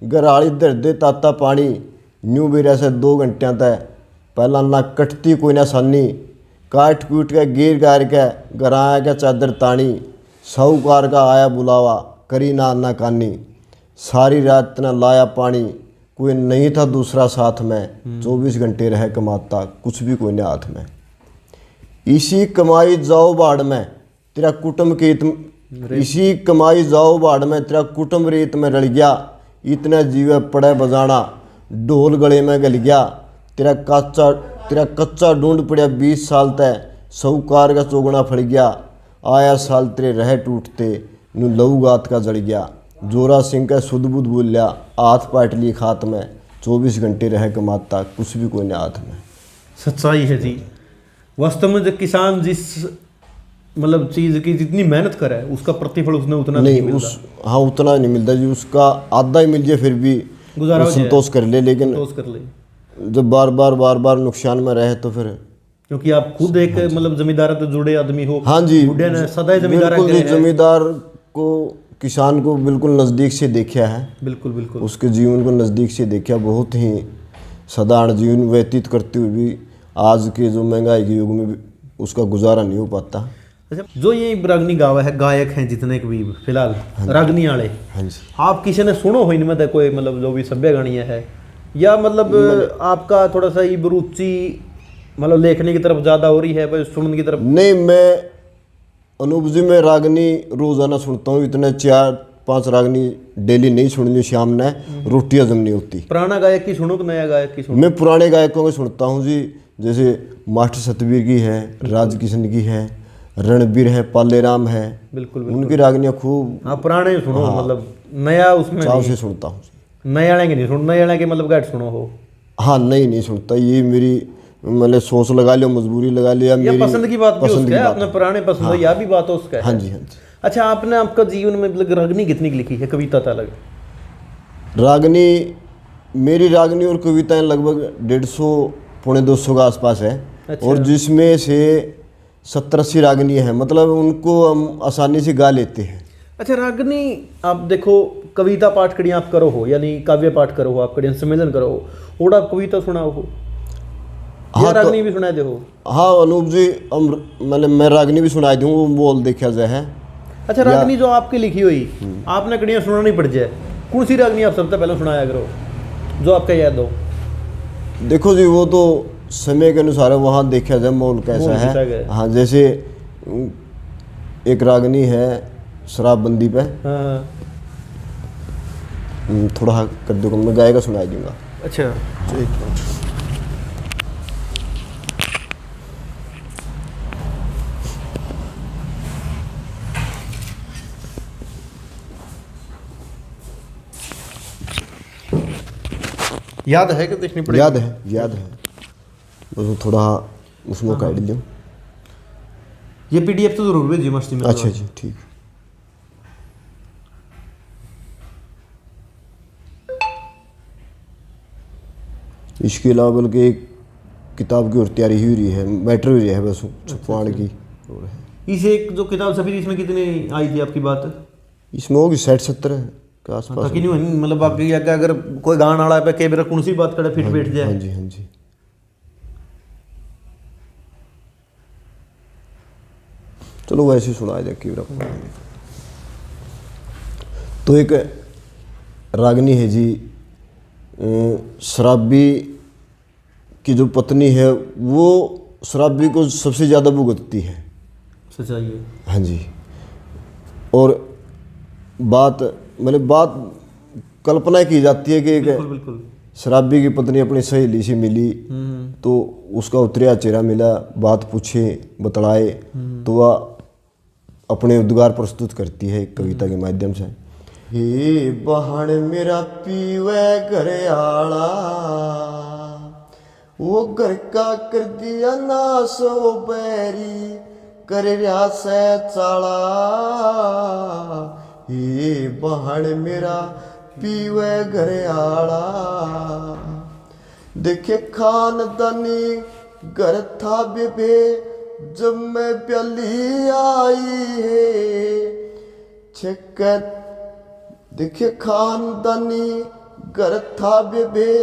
गराली धर दे ताता पानी, न्यू भी रह 2 घंटिया तक पहला ना कटती कोई ना सानी, काट कूट के गिर गार के गराया के चादर तानी, साहूकार का आया बुलावा करी ना कानी, सारी रात न लाया पानी, कोई नहीं था दूसरा साथ में, 24 घंटे रह कमाता, कुछ भी कोई नहीं हाथ में। इसी कमाई जाओ बाढ़ में तेरा कुटुंब केत, इसी कमाई जाओ बाढ़ में तेरा कुटुंब रेत में रल गया, इतना जीवे पड़े बजाना, ढोल गले में गल गया, तेरा कच्चा ढूंढ पड़ा 20 साल तक, साहूकार का चौगुना फड़ गया, आया साल तेरे रह टूटते, नू लहू गात का जड़ गया, जोरा सिंह का सुध बुध बोल लिया, हाथ पाट ली खात में, 24 घंटे रह कमाता, कुछ भी कोई नहीं हाथ में। सच्चाई है जी। वास्तव में जब किसान जिस मतलब चीज़ की जितनी मेहनत करे उसका प्रतिफल उसने उतना नहीं मिलता। हाँ, उतना नहीं मिलता जी, उसका आधा ही मिल जाए फिर भी गुजारा हो जाए, संतोष कर ले, लेकिन संतोष कर ले। जब बार बार नुकसान में रहे तो फिर, क्योंकि आप खुद एक मतलब जमींदार से जुड़े आदमी हो। हाँ जी, बुढ़े ने सदा जमींदार बिल्कुल जी, जमींदार को किसान को बिल्कुल नज़दीक से देखा है। बिल्कुल बिल्कुल, उसके उसके जीवन को नज़दीक से देखा, बहुत ही साधारण जीवन व्यतीत करते हुए भी आज के जो महंगाई के युग में भी उसका गुजारा नहीं हो पाता। अच्छा, जो ये रागनी गावा है, गायक हैं जितने भी फिलहाल रागनी वाले, हाँ जी, आप किसी ने सुनो हो इनमें तो कोई मतलब जो भी सभ्य गानियाँ है, या मतलब आपका थोड़ा सा ये रुचि मतलब लेखने की तरफ ज़्यादा हो रही है बस सुनने की तरफ? नहीं, मैं अनूप जी में रागनी रोज़ाना सुनता हूँ, इतने 4-5 रागनी डेली नहीं सुननी, शाम ने रोटी हजम नहीं होती। पुराना गायक की सुनो कि नया गायक की सुनो? मैं पुराने गायकों को सुनता हूँ जी, जैसे मास्टर सतवीर की है, राज किशन की है, रणबीर है, पालेराम है, बिल्कुल उनकी रागनियाँ खूब हाँ पुराने सुनो, मतलब नया उसमें चाव से सुनता हूँ। नया वाले के नहीं सुनो, नया वाले के मतलब गायक सुनो हो? हाँ, नहीं सुनता, ये मेरी मतलब सोच लगा लियो, मजबूरी लगा लिया, या मेरी पसंद की बात भी पसंद उसका की है, बात अपने पुराने पसंद है, या भी बात है उसका है। हाँ जी, हाँ जी। अच्छा, आपने आपका जीवन में मतलब रागनी कितनी की लिखी है, कविता था अलग? रागनी, मेरी रागनी और कविताएं लगभग 150-200 के आसपास है। अच्छा। और जिसमें से 70-80 रागनी है, मतलब उनको हम आसानी से गा लेते हैं। अच्छा, रागनी आप देखो कविता पाठ कड़ियाँ आप करो हो, यानी काव्य पाठ करो हो, आप कड़ियाँ सम्मेलन करो हो, ओड़ा आप कविता सुनाओ हो, या हाँ, रागनी भी सुना दे हो? हाँ अनूप जी, मैंने मैं रागनी भी सुनाई दूँ, वो बोल देखा जाए है। अच्छा, रागनी जो आपकी लिखी हुई आपने कड़ियाँ सुनानी पड़ जाए, कौन सी रागनी आप सबसे पहले सुनाया करो जो आपका याद हो? देखो जी, वो तो समय के अनुसार वहाँ देखा जाए माहौल कैसा माहौल कैसा है। है। हाँ, जैसे एक रागनी है शराबबंदी पे, हाँ। थोड़ा कर दो, मैं गाएगा सुनाई दूंगा। अच्छा, याद है कि देखनी पड़ेगी? याद है, बस थोड़ा उसमें काट लियो। ये पीडीएफ तो जरूर भेजिए मस्ती में। अच्छा जी, ठीक। इसके अलावा बल्कि एक किताब की और तैयारी ही रही है, मैटर हुई है बस छुपाने की। और है इस एक जो किताब छपी इसमें कितनी आई थी आपकी बात? इसमें होगी 60-70 के आसपास। ताकि नहीं होनी, मतलब बाकी अगर कोई गान वाला पे कई बार कौन सी बात करे फिट बैठ जाए। हाँ जी, हाँ जी। चलो वैसे ही सुनाया जाए कि तो एक रागनी है जी, शराबी की जो पत्नी है वो शराबी को सबसे ज़्यादा भुगतती है। सच्चाई है। हाँ जी। और बात कल्पना की जाती है कि बिल्कुल बिल्कुल। शराबी की पत्नी अपनी सहेली से मिली तो उसका उतरिया चेहरा मिला, बात पूछे बतलाए तो वह अपने उद्गार प्रस्तुत करती है कविता के माध्यम से। हे बहन मेरा पीवे घर आला, वो घर का कर दिया नाश, वो बैरी कर रहा से चाला। हे बहन मेरा पीवे घर आला, देखे खानदानी घर था बेबे जब मैं प्याली आई है। छक्कत देखे खानदानी घर था बेबे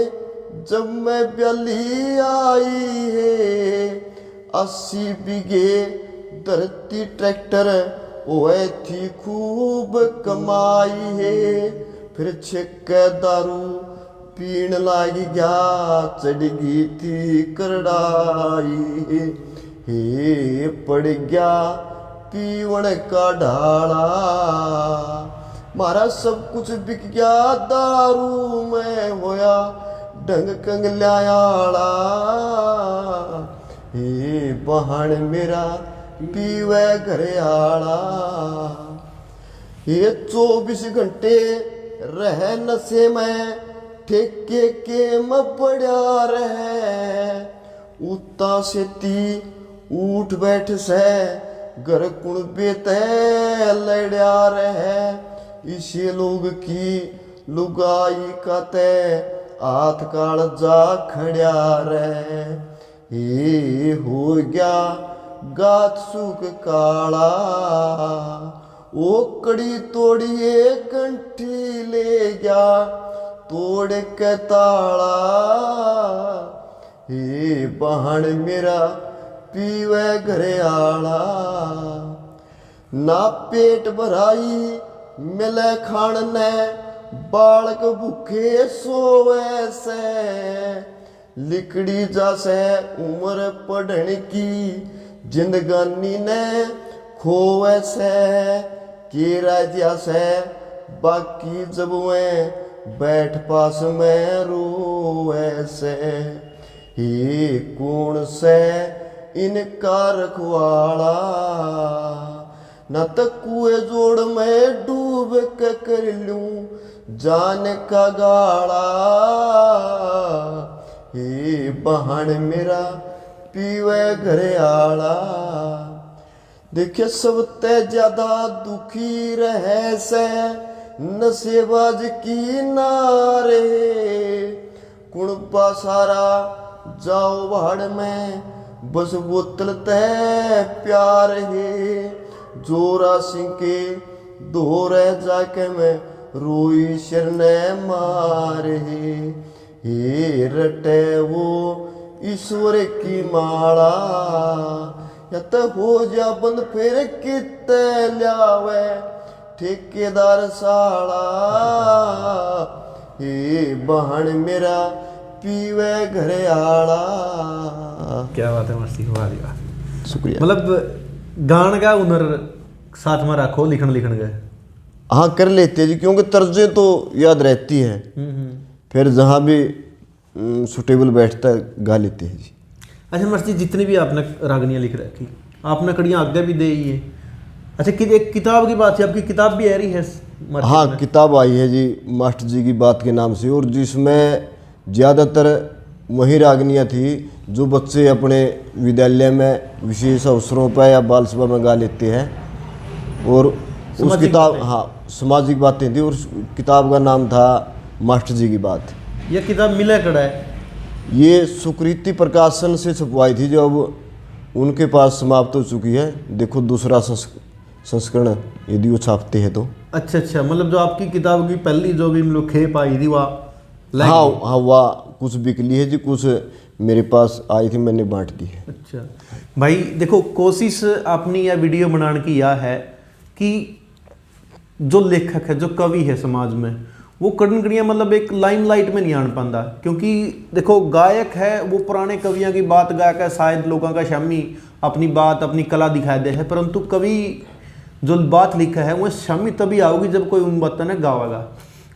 जब मैं प्याली आई है। 80 बीघे धरती ट्रैक्टर ओए थी खूब कमाई है। फिर छेक दारू पीण लाग गया, चढ़ गई थी करड़ाई। हे पड़ गया पीवण का ढाला, मारा सब कुछ बिक गया दारू में होया ढंग कंगल्याला। हे बहन मेरा पीवे घर आला, ये 24 घंटे रह नशे में ठेके के में पड़ा रहे। उता से ती उठ बैठ से घर कुण बेते लड़ा रहे। इसे लोग की लुगाई काते हाथ काल जा खड़ा रहे। ये हो गया गात सूख काला, ओ कड़ी तोड़िए कंठी ले गया तोड़ के ताला। हे बहन मेरा पीवे घर आला, ना पेट भराई मिले खान ने बालक भूखे सोवे से। लिकड़ी जासे उम्र पढ़ने की जिंदगानी ने खोवे से। केरा जैसे बाकी जब वे बैठ पास में रोवे से। ये कौन से इनका रखवाला, न तो कुएं जोड़ में डूब के कर लूं जान का गाला। हे बहन मेरा पीवे घर आला, देखे सबते ज्यादा दुखी रहे से नशेबाज की नारे। कुणपा सारा जाओ भाड़ में बस बोतल तय प्यार है। जोरा सिंह के दोहरे जाके मैं रोई सिर ने मारे, हे रटे वो ईश्वर की माला, या तो हो जा बंद फिर किते ल्यावे ठेकेदार साला, हे बहन मेरा पीवे घरे आला। क्या बात है मस्ती, वाह जी वाह। शुक्रिया। मतलब गान का हुनर साथ में रखो, लिखन गए। हाँ कर लेते हैं जी, क्योंकि तर्जें तो याद रहती है, फिर जहाँ भी सुटेबल बैठता है गा लेते हैं जी। अच्छा मस्ती, जितनी भी आपने रागनियाँ लिख रखी, आपने कड़ियाँ आगे भी दे ही है। अच्छा एक किताब की बात है, आपकी किताब भी आ रही है मार्केट हाँ में? किताब आई है जी मास्टर जी की बात के नाम से, और जिसमें ज़्यादातर वही रागनियाँ थी जो बच्चे अपने विद्यालय में विशेष अवसरों पर या बाल सभा में गा लेते हैं। और उस सामाजिक किताब बातें। हाँ सामाजिक बातें थी, और उस किताब का नाम था मास्टर जी की बात। ये किताब मिला कड़ा है? ये सुकृति प्रकाशन से छपवाई थी, जो अब उनके पास समाप्त हो चुकी है। देखो दूसरा संस्करण यदि वो छापते हैं तो। अच्छा, मतलब जो आपकी किताब की पहली जो भी मतलब खेप आई थी वह लग हाँ गई? हाँ वाह, कुछ बिकली है जी, कुछ मेरे पास आई थी, मैंने बांट दी है। अच्छा भाई देखो, कोशिश अपनी यह वीडियो बनाने की यह है कि जो लेखक है, जो कवि है समाज में, वो कड़ियाँ मतलब एक लाइमलाइट में नहीं आन पाता। क्योंकि देखो गायक है वो पुराने कवियों की बात गा कर शायद लोगों का शामी अपनी बात अपनी कला दिखा दे है, परंतु कवि जो बात लिखा है वो शामी तभी आओगी जब कोई उन बातों ने गावागा।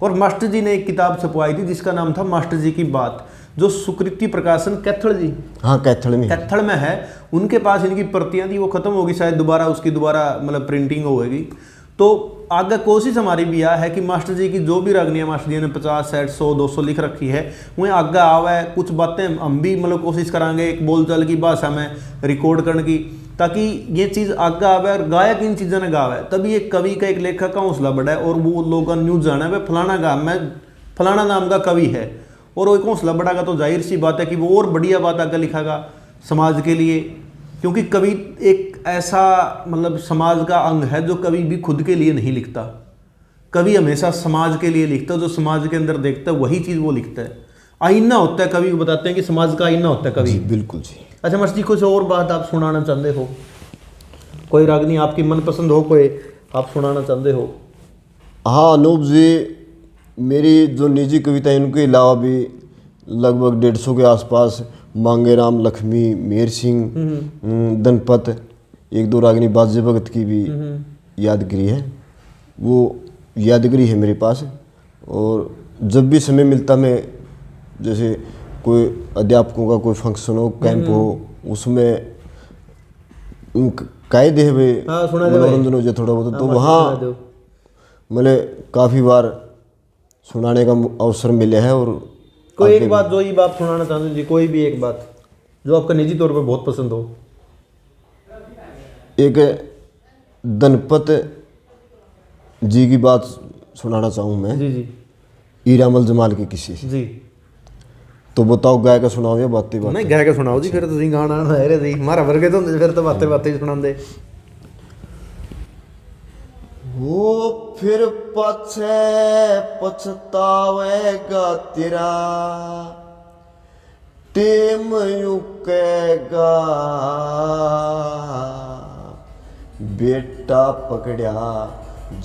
और मास्टर जी ने एक किताब छपवाई थी जिसका नाम था मास्टर जी की बात, जो सुकृति प्रकाशन कैथल जी, हाँ कैथल में है, उनके पास इनकी प्रतियां थी, वो खत्म होगी शायद, दोबारा मतलब प्रिंटिंग होगी। तो आगे कोशिश हमारी भी यह है कि मास्टर जी की जो भी रागनियाँ मास्टर जी ने 50, 60, 100, 200 लिख रखी है, वह आगे आवे, कुछ बातें हम भी मतलब कोशिश करांगे एक बोलचाल की भाषा में रिकॉर्ड करने की, ताकि ये चीज़ आगे आवे और गायक इन चीज़ों ने गावे, तभी एक कवि का एक लेखक का हौसला बढ़ा है और वो लोग न्यूज़ जाना है फलाना गाँव में फलाना नाम का कवि है, और वो एक हौसला बढ़ागा तो जाहिर सी बात है कि वो और बढ़िया बात आगे लिखागा समाज के लिए। क्योंकि कवि एक ऐसा मतलब समाज का अंग है जो कभी भी खुद के लिए नहीं लिखता, कवि हमेशा समाज के लिए लिखता है, जो समाज के अंदर देखता है वही चीज़ वो लिखता है। आईना होता है, कवि को बताते हैं कि समाज का आईना होता है कवि। जी बिल्कुल जी। अच्छा मर्जी कुछ और बात आप सुनाना चाहते हो, कोई रागनी आपकी मनपसंद हो, कोई आप सुनाना चाहते हो? हाँ अनूप जी, मेरी जो निजी कविता है उनके अलावा भी लगभग 150 के आसपास मांगेराम, लक्ष्मी, मेहर सिंह, दनपत, 1-2 रागनी बाजे भगत की भी यादगिरी है, वो यादगिरी है मेरे पास। और जब भी समय मिलता मैं जैसे कोई अध्यापकों का कोई फंक्शन हो, कैंप हो, उसमें कायदे है भाई मनोरंजन हो जाए थोड़ा बहुत, तो वहाँ मतलब काफ़ी बार सुनाने का अवसर मिले है। और कोई एक बात जो ये बात सुनाना चाहते जी, कोई भी एक बात जो आपका निजी तौर पर बहुत पसंद हो? एक दनपत जी की बात सुनाना चाहूँ मैं जी ईरामल जमाल की किसी से। जी तो बताओ गाय का सुनाओ या बातें नहीं गाय का सुनाओ जी, फिर तो गाना है रे जी मारा वर्गे तो फिर तो बातें सुना दे। वो फिर पछे पछतावेगा तेरा टेम युकेगा, बेटा पकड़िया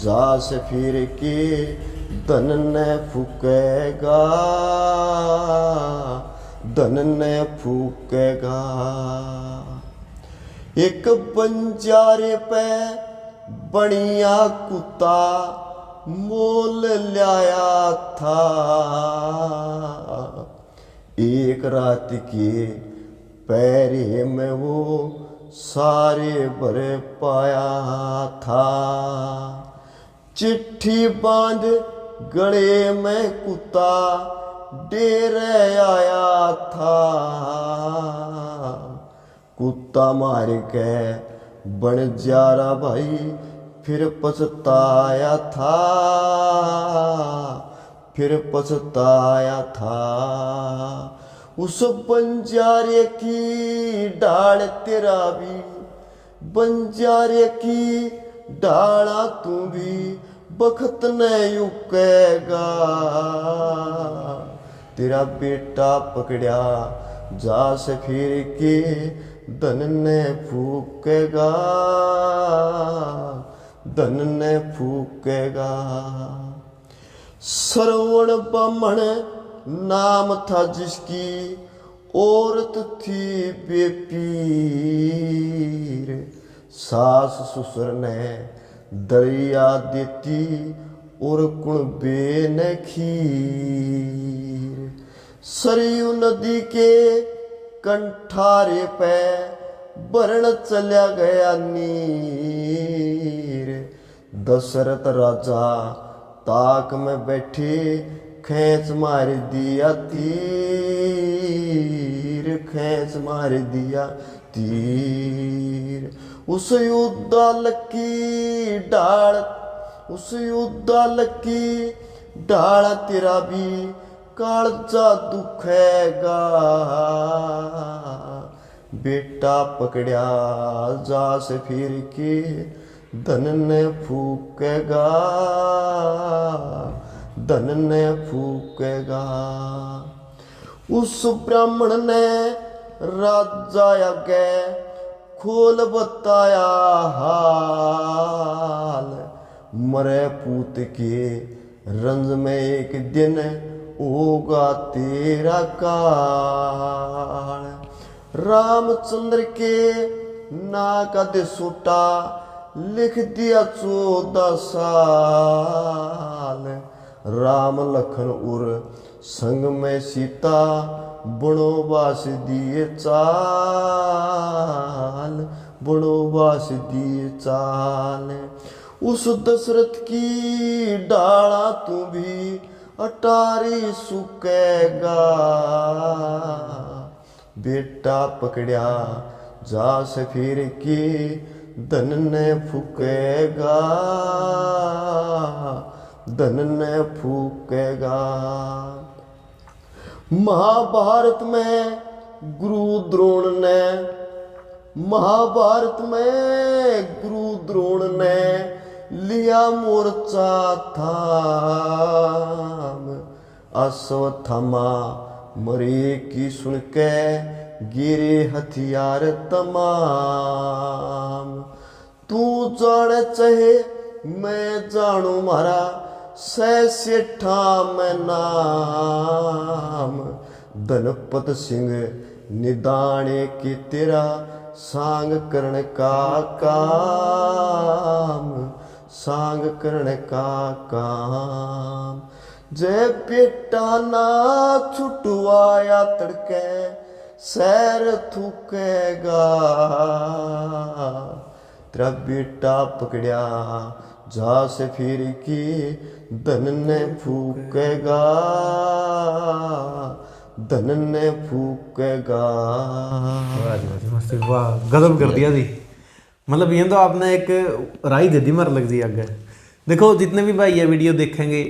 जा से फिर के धन ने फूकेगा, धन ने फूकेगा। एक बंजारे पे बढ़िया कुत्ता मोल लाया था, एक रात के पैरे में वो सारे भरे पाया था, चिट्ठी बांध गले में कुत्ता डेरे आया था, कुत्ता मार के बन जा रहा भाई फिर पछताया था, फिर पछताया था। उस बंजारे की डाल तेरा भी, बंजारे की डाला तू भी बखत ने युकेगा तेरा बेटा पकड़िया जा से फिर के धन ने फूकेगा धन ने फूकेगा। श्रवण बामण नाम था जिसकी औरत थी बेपीर सास ससुर ने दरिया देती और कुणबे ने खीर। सरयू नदी के कंठारे पे बरण चला गया नीर। दशरथ राजा ताक में बैठे खींच मार दिया तीर खींच मार दिया तीर। उस युद्धाल की डाल तेरा भी कालजा दुखेगा बेटा पकड़िया जा से फिर के धन ने फूकेगा धन ने फूकेगा। उस ब्राह्मण ने राजा आगे खोल बताया हाल मरे पूत के रंज में एक दिन होगा तेरा काल। रामचंद्र के नाक दे सूटा लिख दिया 14 साल। राम लखन उर संग में सीता बनोवास दिए चाल बनोवास दिए चाल। उस दशरथ की डाला तू भी अटारी सुकेगा बेटा पकड़िया जा से फिर के धन ने फूकेगा धन ने फूकेगा। महाभारत में गुरु द्रोण ने लिया मोर्चा थाम। अश्वत्थामा मरे की सुन के गिरे हथियार तमाम। तू जाने चाहे मैं जानू मारा सेठा में नाम। धनपत सिंह निदाने के तेरा सांग करने का काम सांग करने का काम। जय बेटा ना छुटवाया तड़के सैर थूकेगा तेरा बेटा पकड़िया जा से फिर की धन ने फूकेगा धन ने फूकेगा। वाह गजब कर दिया जी। मतलब ये तो आपने एक राय दे दी मर लग जी आगे। देखो जितने भी भाई ये वीडियो देखेंगे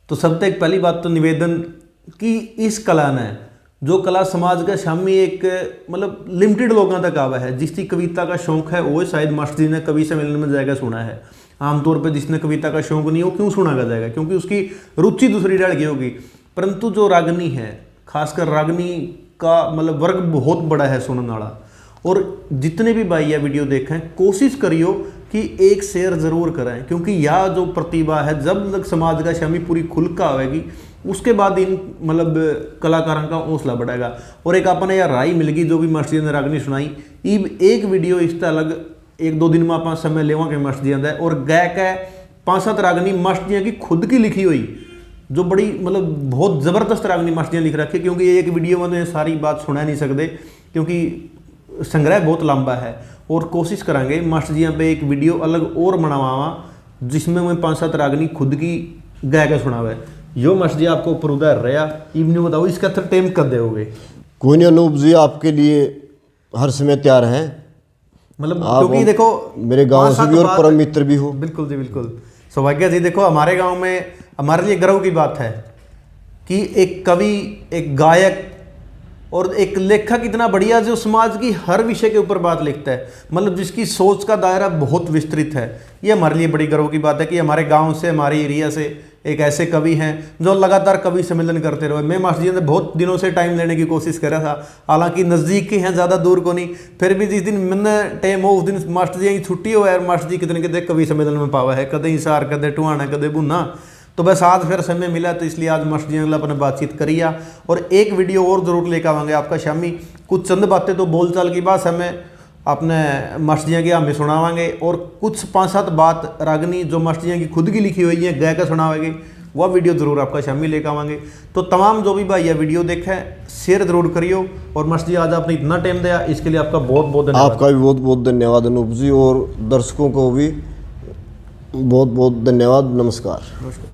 तो सबसे एक पहली बात तो निवेदन कि इस कला ने जो कला समाज का शामी एक मतलब लिमिटेड लोगों तक आवा है। जिसकी कविता का शौक है वो शायद मास्टर जी ने कवि सम्मेलन में जाएगा सुना है। आमतौर पर जिसने कविता का शौक नहीं हो क्यों सुना जाएगा क्योंकि उसकी रुचि दूसरी डल गई होगी। परंतु जो रागनी है खासकर रागनी का मतलब वर्ग बहुत बड़ा है सुनने वाला। और जितने भी भाई यह वीडियो देखें कोशिश करियो कि एक शेयर ज़रूर करें क्योंकि यह जो प्रतिभा है जब तक समाज का शामी पूरी खुल का आएगी उसके बाद इन मतलब कलाकारों का हौसला बढ़ेगा। और एक अपने यार राय मिल गई जो भी मास्टर जी ने रागनी सुनाई एक वीडियो इस अलग 1-2 दिन में आप समय लेवा के मास्टर जी आंदा है। और गायक है 5-7 रागनी मास्टर जी की खुद की लिखी हुई जो बड़ी मतलब बहुत ज़बरदस्त रागनी मास्टर जी लिख रखी क्योंकि एक वीडियो में सारी बात सुना नहीं सकते क्योंकि संग्रह बहुत लंबा है। और कोशिश करेंगे मास्टर जी पे एक वीडियो अलग और बनावा जिसमें मैं 5-7 रागनी खुद की गा के सुनावे। यो मास्टर जी आपको ऊपर उधर रहा इवनिंग बताओ इसका टाइम कब दोगे? कोई नहीं अनूप जी आपके लिए हर समय तैयार हैं। मतलब क्योंकि देखो मेरे गांव से भी और परम मित्र भी हो। बिल्कुल जी बिल्कुल सौभाग्य जी। देखो हमारे गांव में हमारे लिए गर्व की बात है कि एक कवि एक गायक और एक लेखक इतना बढ़िया जो समाज की हर विषय के ऊपर बात लिखता है, मतलब जिसकी सोच का दायरा बहुत विस्तृत है। ये हमारे लिए बड़ी गर्व की बात है कि हमारे गांव से, हमारे एरिया से एक ऐसे कवि हैं जो लगातार कवि सम्मेलन करते रहे। मैं मास्टर जी ने बहुत दिनों से टाइम लेने की कोशिश कर रहा था, हालांकि नज़दीक के हैं, ज़्यादा दूर को नहीं, फिर भी जिस दिन मैंने टाइम हो उस दिन मास्टर जी की छुट्टी हो यार, मास्टर जी कितने कितने कवि सम्मेलन में पावा है, कदे हिसार, कदे टुहाना, कदे बुना। तो बस आज फिर समय मिला तो इसलिए आज मास्टर जी ने अपने बातचीत करिया। और एक वीडियो और ज़रूर लेकर आवांगे आपका शामी, कुछ चंद बातें तो बोलचाल की बात हमें अपने मास्टर जी की हमें सुनावांगे, और कुछ 5-7 बात रागनी जो मास्टर जी की खुद की लिखी हुई है गा कर सुनावेंगे, वह वीडियो ज़रूर आपका शामी लेकर आवांगे। तो तमाम जो भी भाई यह वीडियो देखें शेयर ज़रूर करियो। और मास्टर जी आज आपने इतना टाइम दिया इसके लिए आपका बहुत बहुत धन्यवाद। आपका भी बहुत बहुत धन्यवाद अनूप जी, और दर्शकों को भी बहुत बहुत धन्यवाद। नमस्कार।